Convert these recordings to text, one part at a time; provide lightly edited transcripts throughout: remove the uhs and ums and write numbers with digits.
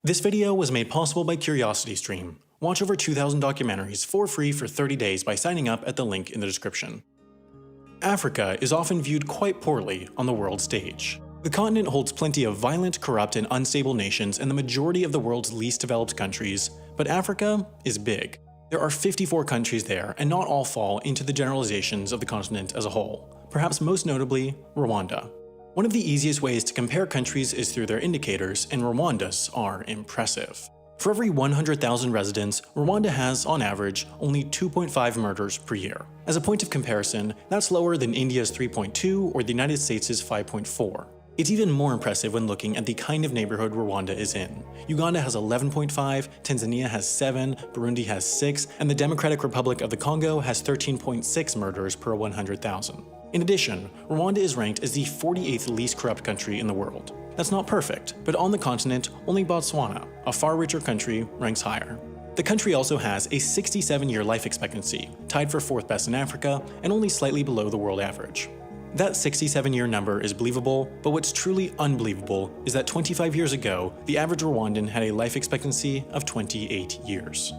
This video was made possible by CuriosityStream. Watch over 2,000 documentaries for free for 30 days by signing up at the link in the description. Africa is often viewed quite poorly on the world stage. The continent holds plenty of violent, corrupt, and unstable nations and the majority of the world's least developed countries, but Africa is big. There are 54 countries there, and not all fall into the generalizations of the continent as a whole, perhaps most notably Rwanda. One of the easiest ways to compare countries is through their indicators, and Rwanda's are impressive. For every 100,000 residents, Rwanda has, on average, only 2.5 murders per year. As a point of comparison, that's lower than India's 3.2 or the United States' 5.4. It's even more impressive when looking at the kind of neighborhood Rwanda is in. Uganda has 11.5, Tanzania has 7, Burundi has 6, and the Democratic Republic of the Congo has 13.6 murders per 100,000. In addition, Rwanda is ranked as the 48th least corrupt country in the world. That's not perfect, but on the continent, only Botswana, a far richer country, ranks higher. The country also has a 67-year life expectancy, tied for 4th best in Africa, and only slightly below the world average. That 67-year number is believable, but what's truly unbelievable is that 25 years ago, the average Rwandan had a life expectancy of 28 years.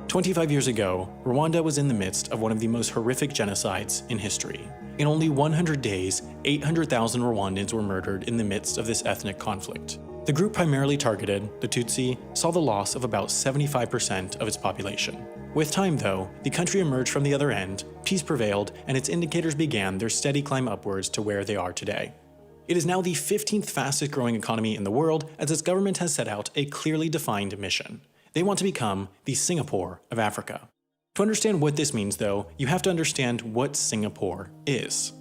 25 years ago, Rwanda was in the midst of one of the most horrific genocides in history. In only 100 days, 800,000 Rwandans were murdered in the midst of this ethnic conflict. The group primarily targeted, the Tutsi, saw the loss of about 75% of its population. With time, though, the country emerged from the other end, peace prevailed, and its indicators began their steady climb upwards to where they are today. It is now the 15th fastest growing economy in the world, as its government has set out a clearly defined mission. They want to become the Singapore of Africa. To understand what this means, though, you have to understand what Singapore is.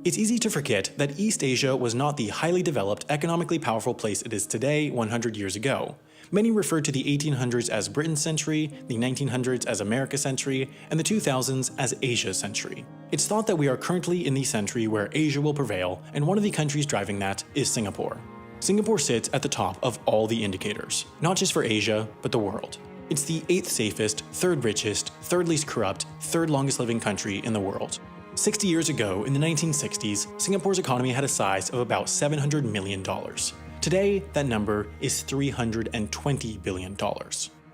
It's easy to forget that East Asia was not the highly developed, economically powerful place it is today 100 years ago. Many refer to the 1800s as Britain's century, the 1900s as America's century, and the 2000s as Asia's century. It's thought that we are currently in the century where Asia will prevail, and one of the countries driving that is Singapore. Singapore sits at the top of all the indicators, not just for Asia, but the world. It's the 8th safest, 3rd richest, 3rd least corrupt, 3rd longest living country in the world. 60 years ago, in the 1960s, Singapore's economy had a size of about $700 million. Today, that number is $320 billion.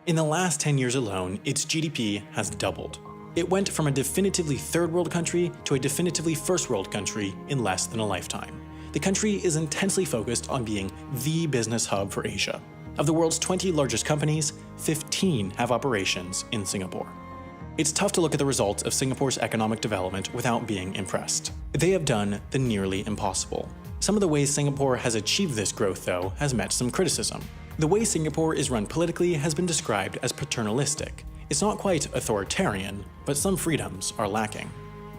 In the last 10 years alone, its GDP has doubled. It went from a definitively 3rd world country to a definitively 1st world country in less than a lifetime. The country is intensely focused on being the business hub for Asia. Of the world's 20 largest companies, 15 have operations in Singapore. It's tough to look at the results of Singapore's economic development without being impressed. They have done the nearly impossible. Some of the ways Singapore has achieved this growth, though, has met some criticism. The way Singapore is run politically has been described as paternalistic. It's not quite authoritarian, but some freedoms are lacking.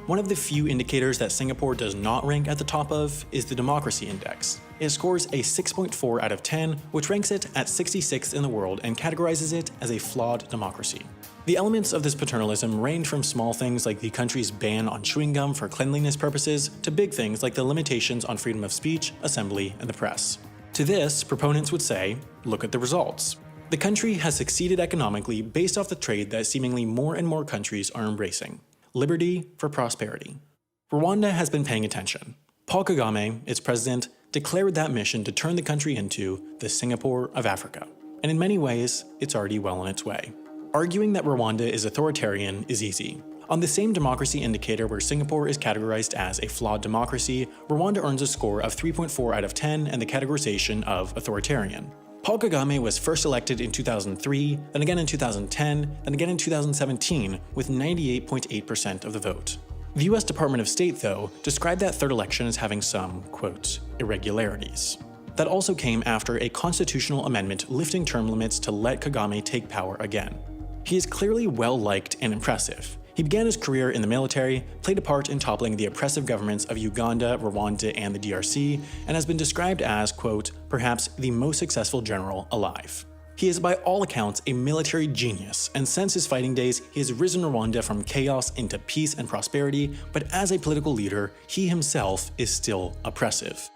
One of the few indicators that Singapore does not rank at the top of is the Democracy Index. It scores a 6.4 out of 10, which ranks it at 66th in the world and categorizes it as a flawed democracy. The elements of this paternalism range from small things like the country's ban on chewing gum for cleanliness purposes to big things like the limitations on freedom of speech, assembly, and the press. To this, proponents would say, look at the results. The country has succeeded economically based off the trade that seemingly more and more countries are embracing. Liberty for prosperity. Rwanda has been paying attention. Paul Kagame, its president, declared that mission to turn the country into the Singapore of Africa. And in many ways, it's already well on its way. Arguing that Rwanda is authoritarian is easy. On the same democracy indicator where Singapore is categorized as a flawed democracy, Rwanda earns a score of 3.4 out of 10 and the categorization of authoritarian. Paul Kagame was first elected in 2003, then again in 2010, then again in 2017, with 98.8% of the vote. The US Department of State, though, described that third election as having some, quote, irregularities. That also came after a constitutional amendment lifting term limits to let Kagame take power again. He is clearly well-liked and impressive. He began his career in the military, played a part in toppling the oppressive governments of Uganda, Rwanda, and the DRC, and has been described as, quote, perhaps the most successful general alive. He is by all accounts a military genius, and since his fighting days, he has risen Rwanda from chaos into peace and prosperity, but as a political leader, he himself is still oppressive.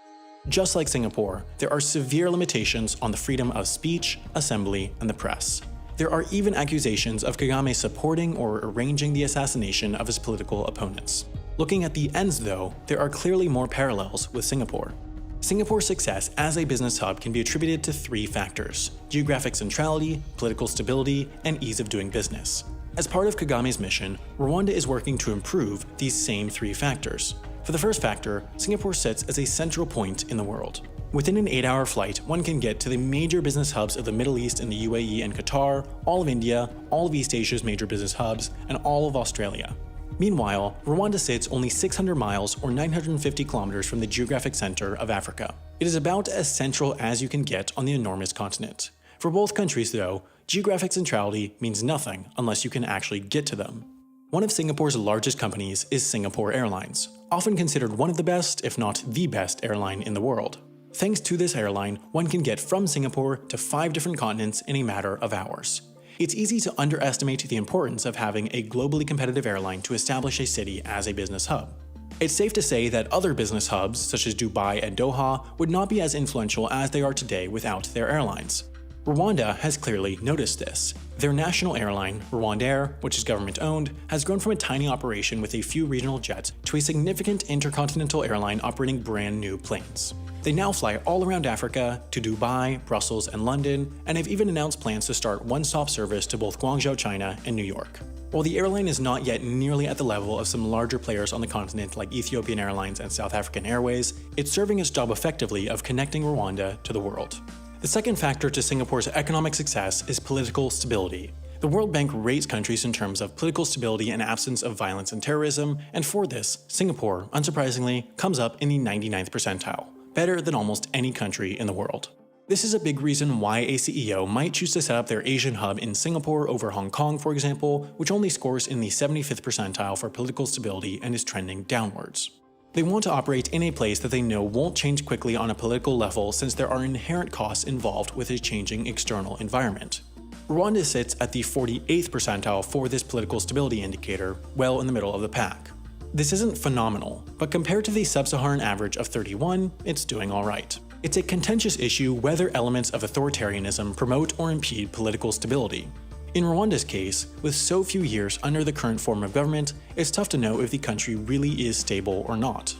Just like Singapore, there are severe limitations on the freedom of speech, assembly, and the press. There are even accusations of Kagame supporting or arranging the assassination of his political opponents. Looking at the ends, though, there are clearly more parallels with Singapore. Singapore's success as a business hub can be attributed to three factors: geographic centrality, political stability, and ease of doing business. As part of Kagame's mission, Rwanda is working to improve these same three factors. For the first factor, Singapore sits as a central point in the world. Within an 8-hour flight, one can get to the major business hubs of the Middle East and the UAE and Qatar, all of India, all of East Asia's major business hubs, and all of Australia. Meanwhile, Rwanda sits only 600 miles or 950 kilometers from the geographic center of Africa. It is about as central as you can get on the enormous continent. For both countries, though, geographic centrality means nothing unless you can actually get to them. One of Singapore's largest companies is Singapore Airlines, often considered one of the best, if not the best, airline in the world. Thanks to this airline, one can get from Singapore to 5 different continents in a matter of hours. It's easy to underestimate the importance of having a globally competitive airline to establish a city as a business hub. It's safe to say that other business hubs, such as Dubai and Doha, would not be as influential as they are today without their airlines. Rwanda has clearly noticed this. Their national airline, Rwandair, which is government-owned, has grown from a tiny operation with a few regional jets to a significant intercontinental airline operating brand new planes. They now fly all around Africa, to Dubai, Brussels, and London, and have even announced plans to start one-stop service to both Guangzhou, China, and New York. While the airline is not yet nearly at the level of some larger players on the continent like Ethiopian Airlines and South African Airways, it's serving its job effectively of connecting Rwanda to the world. The second factor to Singapore's economic success is political stability. The World Bank rates countries in terms of political stability and absence of violence and terrorism, and for this, Singapore, unsurprisingly, comes up in the 99th percentile, better than almost any country in the world. This is a big reason why a CEO might choose to set up their Asian hub in Singapore over Hong Kong, for example, which only scores in the 75th percentile for political stability and is trending downwards. They want to operate in a place that they know won't change quickly on a political level since there are inherent costs involved with a changing external environment. Rwanda sits at the 48th percentile for this political stability indicator, well in the middle of the pack. This isn't phenomenal, but compared to the sub-Saharan average of 31, it's doing alright. It's a contentious issue whether elements of authoritarianism promote or impede political stability. In Rwanda's case, with so few years under the current form of government, it's tough to know if the country really is stable or not.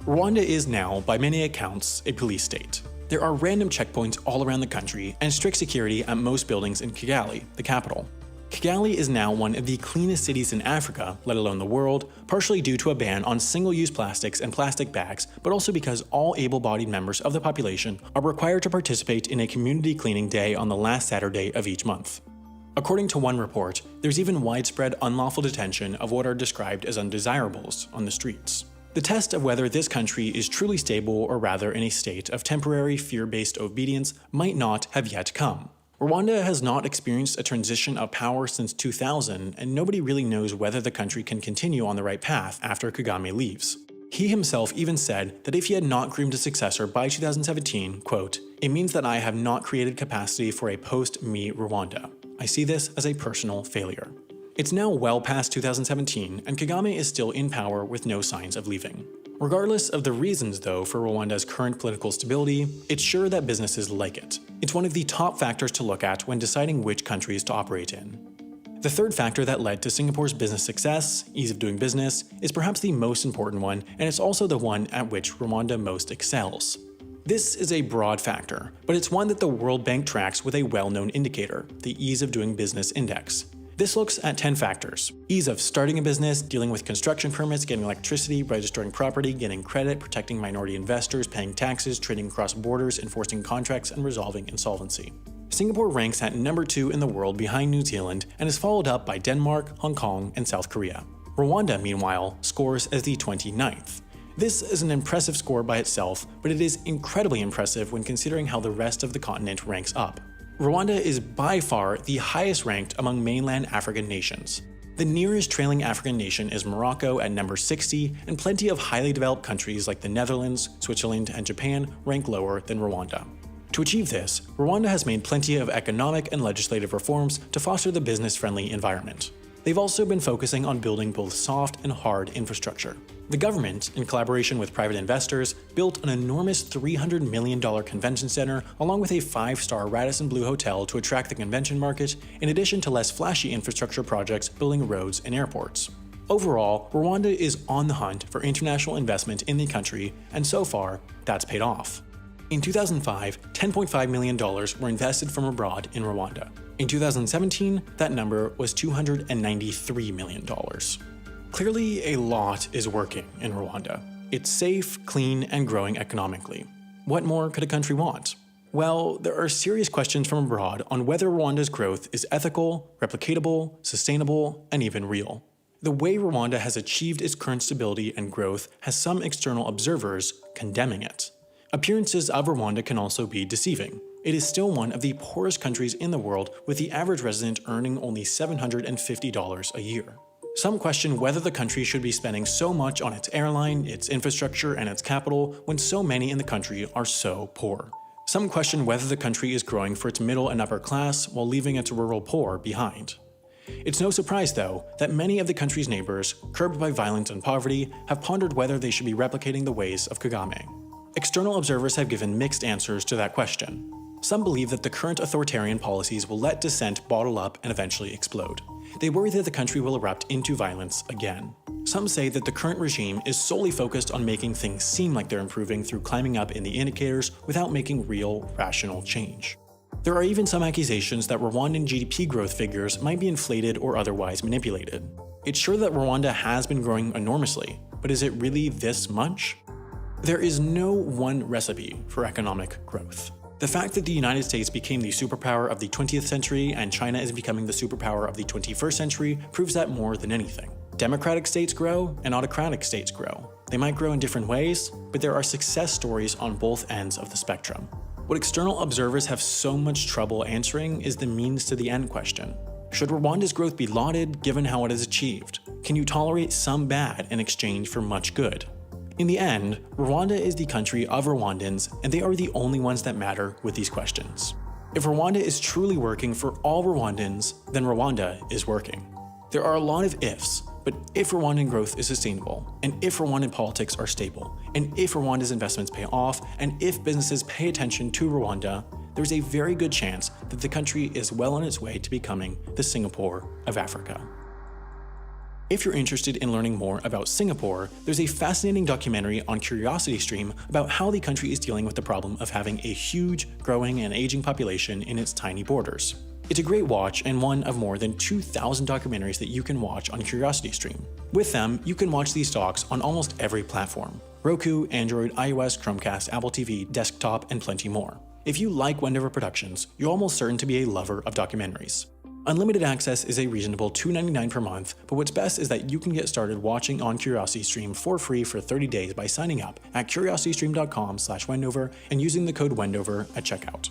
Rwanda is now, by many accounts, a police state. There are random checkpoints all around the country and strict security at most buildings in Kigali, the capital. Kigali is now one of the cleanest cities in Africa, let alone the world, partially due to a ban on single-use plastics and plastic bags, but also because all able-bodied members of the population are required to participate in a community cleaning day on the last Saturday of each month. According to one report, there's even widespread unlawful detention of what are described as undesirables on the streets. The test of whether this country is truly stable or rather in a state of temporary fear-based obedience might not have yet come. Rwanda has not experienced a transition of power since 2000, and nobody really knows whether the country can continue on the right path after Kagame leaves. He himself even said that if he had not groomed a successor by 2017, quote, "It means that I have not created capacity for a post-me Rwanda. I see this as a personal failure." It's now well past 2017, and Kagame is still in power with no signs of leaving. Regardless of the reasons, though, for Rwanda's current political stability, it's sure that businesses like it. It's one of the top factors to look at when deciding which countries to operate in. The third factor that led to Singapore's business success, ease of doing business, is perhaps the most important one, and it's also the one at which Rwanda most excels. This is a broad factor, but it's one that the World Bank tracks with a well-known indicator, the Ease of Doing Business Index. This looks at 10 factors: ease of starting a business, dealing with construction permits, getting electricity, registering property, getting credit, protecting minority investors, paying taxes, trading across borders, enforcing contracts, and resolving insolvency. Singapore ranks at number 2 in the world behind New Zealand and is followed up by Denmark, Hong Kong, and South Korea. Rwanda, meanwhile, scores as the 29th. This is an impressive score by itself, but it is incredibly impressive when considering how the rest of the continent ranks up. Rwanda is by far the highest ranked among mainland African nations. The nearest trailing African nation is Morocco at number 60, and plenty of highly developed countries like the Netherlands, Switzerland, and Japan rank lower than Rwanda. To achieve this, Rwanda has made plenty of economic and legislative reforms to foster the business-friendly environment. They've also been focusing on building both soft and hard infrastructure. The government, in collaboration with private investors, built an enormous $300 million convention center along with a 5-star Radisson Blu hotel to attract the convention market, in addition to less flashy infrastructure projects building roads and airports. Overall, Rwanda is on the hunt for international investment in the country, and so far, that's paid off. In 2005, $10.5 million were invested from abroad in Rwanda. In 2017, that number was $293 million. Clearly, a lot is working in Rwanda. It's safe, clean, and growing economically. What more could a country want? Well, there are serious questions from abroad on whether Rwanda's growth is ethical, replicatable, sustainable, and even real. The way Rwanda has achieved its current stability and growth has some external observers condemning it. Appearances of Rwanda can also be deceiving. It is still one of the poorest countries in the world, with the average resident earning only $750 a year. Some question whether the country should be spending so much on its airline, its infrastructure, and its capital when so many in the country are so poor. Some question whether the country is growing for its middle and upper class while leaving its rural poor behind. It's no surprise, though, that many of the country's neighbors, curbed by violence and poverty, have pondered whether they should be replicating the ways of Kagame. External observers have given mixed answers to that question. Some believe that the current authoritarian policies will let dissent bottle up and eventually explode. They worry that the country will erupt into violence again. Some say that the current regime is solely focused on making things seem like they're improving through climbing up in the indicators without making real, rational change. There are even some accusations that Rwandan GDP growth figures might be inflated or otherwise manipulated. It's sure that Rwanda has been growing enormously, but is it really this much? There is no one recipe for economic growth. The fact that the United States became the superpower of the 20th century and China is becoming the superpower of the 21st century proves that more than anything. Democratic states grow and autocratic states grow. They might grow in different ways, but there are success stories on both ends of the spectrum. What external observers have so much trouble answering is the means to the end question. Should Rwanda's growth be lauded given how it is achieved? Can you tolerate some bad in exchange for much good? In the end, Rwanda is the country of Rwandans, and they are the only ones that matter with these questions. If Rwanda is truly working for all Rwandans, then Rwanda is working. There are a lot of ifs, but if Rwandan growth is sustainable, and if Rwandan politics are stable, and if Rwanda's investments pay off, and if businesses pay attention to Rwanda, there's a very good chance that the country is well on its way to becoming the Singapore of Africa. If you're interested in learning more about Singapore, there's a fascinating documentary on CuriosityStream about how the country is dealing with the problem of having a huge, growing, and aging population in its tiny borders. It's a great watch and one of more than 2,000 documentaries that you can watch on CuriosityStream. With them, you can watch these docs on almost every platform: Roku, Android, iOS, Chromecast, Apple TV, desktop, and plenty more. If you like Wendover Productions, you're almost certain to be a lover of documentaries. Unlimited access is a reasonable $2.99 per month, but what's best is that you can get started watching on CuriosityStream for free for 30 days by signing up at curiositystream.com/Wendover and using the code Wendover at checkout.